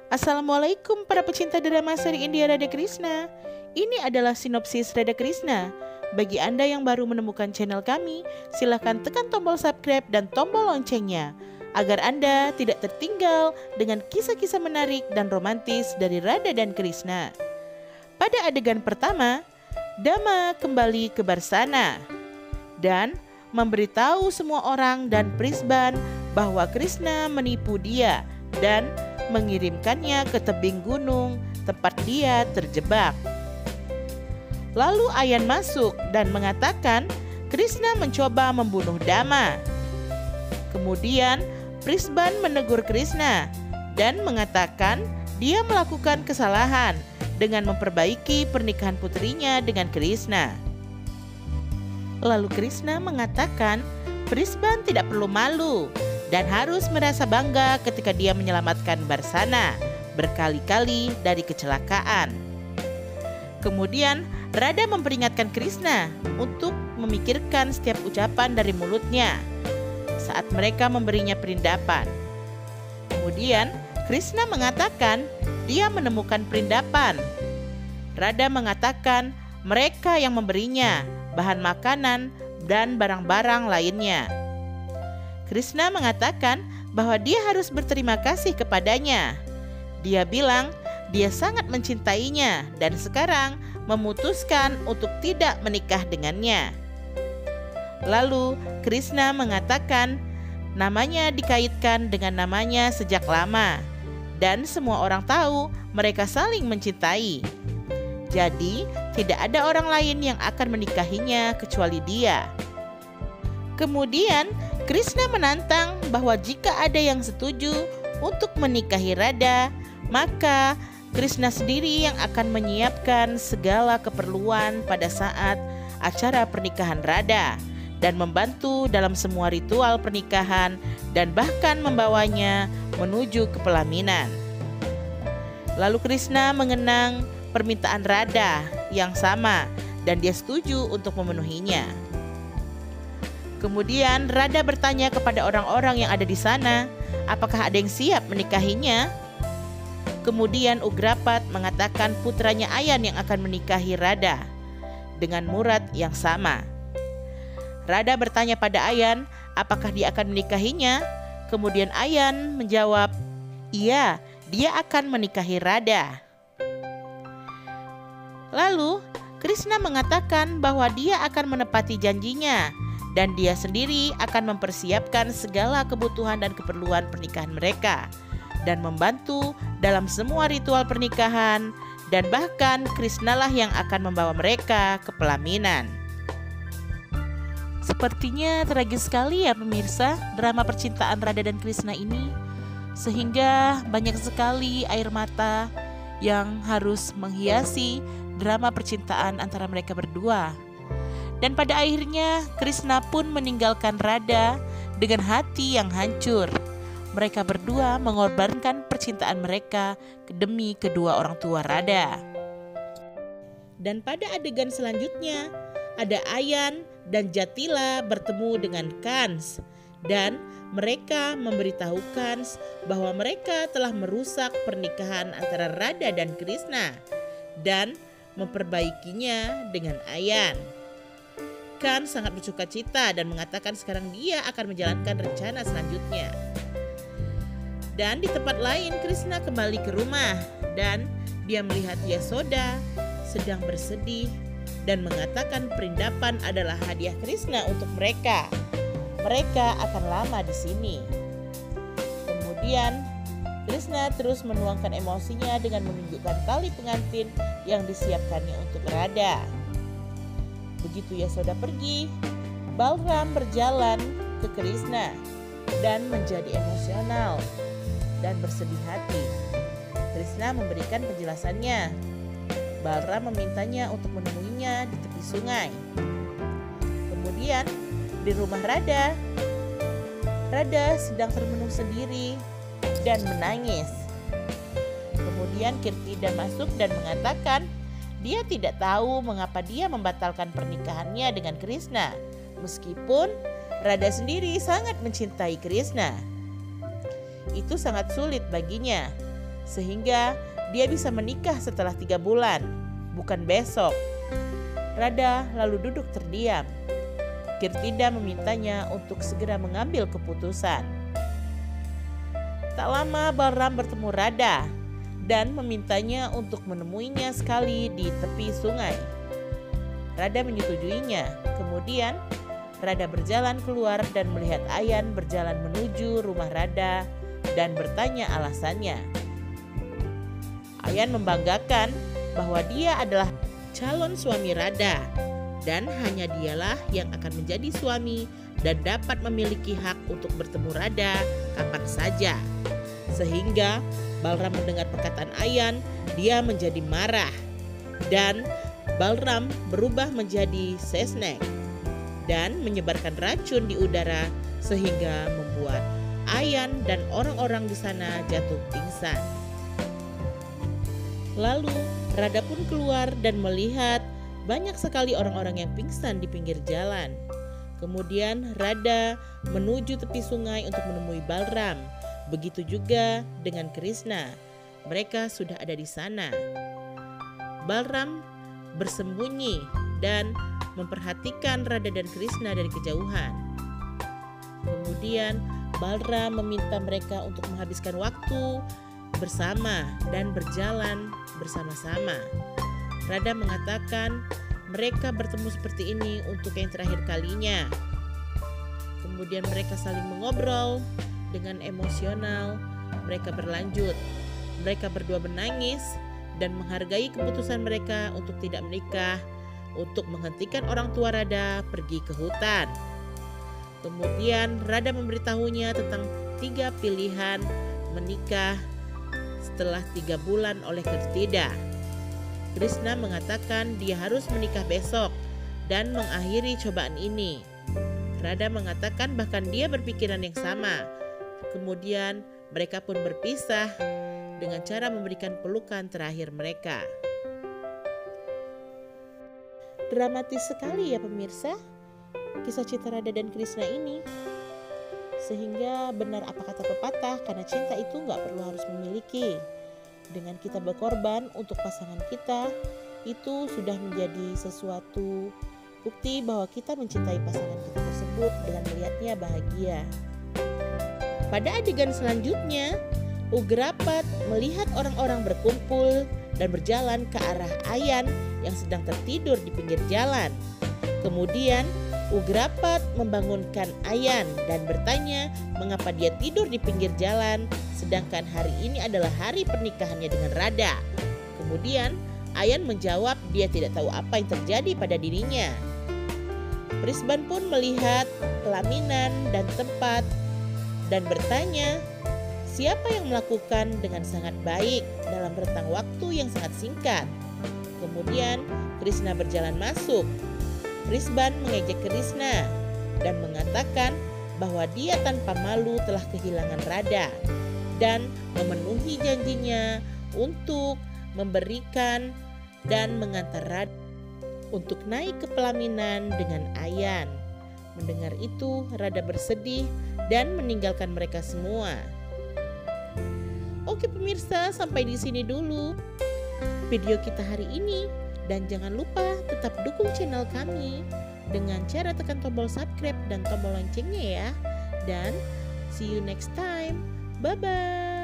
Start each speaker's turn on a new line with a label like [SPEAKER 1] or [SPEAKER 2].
[SPEAKER 1] Assalamualaikum para pecinta drama seri India Radha Krishna. Ini adalah sinopsis Radha Krishna. Bagi Anda yang baru menemukan channel kami, silahkan tekan tombol subscribe dan tombol loncengnya agar Anda tidak tertinggal dengan kisah-kisah menarik dan romantis dari Radha dan Krishna. Pada adegan pertama, Dama kembali ke Barsana dan memberitahu semua orang dan Prisban bahwa Krishna menipu dia dan mengirimkannya ke tebing gunung tempat dia terjebak. Lalu Ayan masuk dan mengatakan Krishna mencoba membunuh Dama. Kemudian Prisban menegur Krishna dan mengatakan dia melakukan kesalahan dengan memperbaiki pernikahan putrinya dengan Krishna. Lalu Krishna mengatakan Prisban tidak perlu malu dan harus merasa bangga ketika dia menyelamatkan Barsana berkali-kali dari kecelakaan. Kemudian Radha memperingatkan Krishna untuk memikirkan setiap ucapan dari mulutnya saat mereka memberinya perindapan. Kemudian Krishna mengatakan dia menemukan perindapan. Radha mengatakan mereka yang memberinya bahan makanan dan barang-barang lainnya. Krishna mengatakan bahwa dia harus berterima kasih kepadanya. Dia bilang dia sangat mencintainya dan sekarang memutuskan untuk tidak menikah dengannya. Lalu Krishna mengatakan namanya dikaitkan dengan namanya sejak lama dan semua orang tahu mereka saling mencintai. Jadi tidak ada orang lain yang akan menikahinya kecuali dia. Kemudian Krishna menantang bahwa jika ada yang setuju untuk menikahi Radha, maka Krishna sendiri yang akan menyiapkan segala keperluan pada saat acara pernikahan Radha dan membantu dalam semua ritual pernikahan dan bahkan membawanya menuju ke pelaminan. Lalu Krishna mengenang permintaan Radha yang sama dan dia setuju untuk memenuhinya. Kemudian Radha bertanya kepada orang-orang yang ada di sana, apakah ada yang siap menikahinya? Kemudian Ugrapat mengatakan putranya Ayan yang akan menikahi Radha dengan murad yang sama. Radha bertanya pada Ayan, apakah dia akan menikahinya? Kemudian Ayan menjawab, iya, dia akan menikahi Radha. Lalu Krishna mengatakan bahwa dia akan menepati janjinya dan dia sendiri akan mempersiapkan segala kebutuhan dan keperluan pernikahan mereka dan membantu dalam semua ritual pernikahan dan bahkan Krishna lah yang akan membawa mereka ke pelaminan. Sepertinya tragis sekali ya pemirsa drama percintaan Radha dan Krishna ini, sehingga banyak sekali air mata yang harus menghiasi drama percintaan antara mereka berdua. Dan pada akhirnya Krishna pun meninggalkan Radha dengan hati yang hancur. Mereka berdua mengorbankan percintaan mereka demi kedua orang tua Radha. Dan pada adegan selanjutnya ada Ayan dan Jatila bertemu dengan Kans dan mereka memberitahu Kans bahwa mereka telah merusak pernikahan antara Radha dan Krishna dan memperbaikinya dengan Ayan. Kans sangat bersuka cita dan mengatakan sekarang dia akan menjalankan rencana selanjutnya. Dan di tempat lain Krishna kembali ke rumah dan dia melihat Yasoda sedang bersedih dan mengatakan perindapan adalah hadiah Krishna untuk mereka. Mereka akan lama di sini. Kemudian Krishna terus menuangkan emosinya dengan menunjukkan tali pengantin yang disiapkannya untuk Radha. Begitu Yasoda pergi, Balram berjalan ke Krishna dan menjadi emosional dan bersedih hati. Krishna memberikan penjelasannya. Balram memintanya untuk menemuinya di tepi sungai. Kemudian di rumah Radha sedang termenung sendiri dan menangis. Kemudian Kirtida masuk dan mengatakan dia tidak tahu mengapa dia membatalkan pernikahannya dengan Krishna, meskipun Radha sendiri sangat mencintai Krishna. Itu sangat sulit baginya, sehingga dia bisa menikah setelah 3 bulan, bukan besok. Rada lalu duduk terdiam. Kirtida memintanya untuk segera mengambil keputusan. Tak lama Balram bertemu Rada dan memintanya untuk menemuinya sekali di tepi sungai. Rada menyetujuinya. Kemudian Rada berjalan keluar dan melihat Ayan berjalan menuju rumah Rada dan bertanya alasannya. Ayan membanggakan bahwa dia adalah calon suami Rada dan hanya dialah yang akan menjadi suami dan dapat memiliki hak untuk bertemu Rada kapan saja. Sehingga Balram mendengar perkataan Ayan, dia menjadi marah dan Balram berubah menjadi sesnek dan menyebarkan racun di udara sehingga membuat Ayan dan orang-orang di sana jatuh pingsan. Lalu Rada pun keluar dan melihat banyak sekali orang-orang yang pingsan di pinggir jalan. Kemudian Rada menuju tepi sungai untuk menemui Balram. Begitu juga dengan Krishna. Mereka sudah ada di sana. Balram bersembunyi dan memperhatikan Rada dan Krishna dari kejauhan. Kemudian Balram meminta mereka untuk menghabiskan waktu bersama dan berjalan bersama-sama. Rada mengatakan mereka bertemu seperti ini untuk yang terakhir kalinya. Kemudian mereka saling mengobrol dengan emosional. Mereka berlanjut. Mereka berdua menangis dan menghargai keputusan mereka untuk tidak menikah, untuk menghentikan orang tua Rada pergi ke hutan. Kemudian Rada memberitahunya tentang 3 pilihan menikah setelah 3 bulan oleh Kirtida. Krishna mengatakan dia harus menikah besok dan mengakhiri cobaan ini. Rada mengatakan bahkan dia berpikiran yang sama. Kemudian mereka pun berpisah dengan cara memberikan pelukan terakhir mereka. Dramatis sekali ya pemirsa, kisah cinta Rada dan Krishna ini. Sehingga benar apa kata pepatah, karena cinta itu gak perlu harus memiliki. Dengan kita berkorban untuk pasangan kita, itu sudah menjadi sesuatu bukti bahwa kita mencintai pasangan kita tersebut dengan melihatnya bahagia. Pada adegan selanjutnya, Ugrapat melihat orang-orang berkumpul dan berjalan ke arah Ayan yang sedang tertidur di pinggir jalan. Kemudian Ugrapat membangunkan Ayan dan bertanya mengapa dia tidur di pinggir jalan sedangkan hari ini adalah hari pernikahannya dengan Rada. Kemudian Ayan menjawab dia tidak tahu apa yang terjadi pada dirinya. Brisbane pun melihat pelaminan dan tempat dan bertanya siapa yang melakukan dengan sangat baik dalam rentang waktu yang sangat singkat. Kemudian Krishna berjalan masuk. Brisbane mengejek Krishna dan mengatakan bahwa dia tanpa malu telah kehilangan Rada dan memenuhi janjinya untuk memberikan dan mengantar Rada untuk naik ke pelaminan dengan Ayan. Mendengar itu, Rada bersedih dan meninggalkan mereka semua. Oke pemirsa, sampai di sini dulu video kita hari ini. Dan jangan lupa tetap dukung channel kami dengan cara tekan tombol subscribe dan tombol loncengnya ya. Dan see you next time. Bye-bye.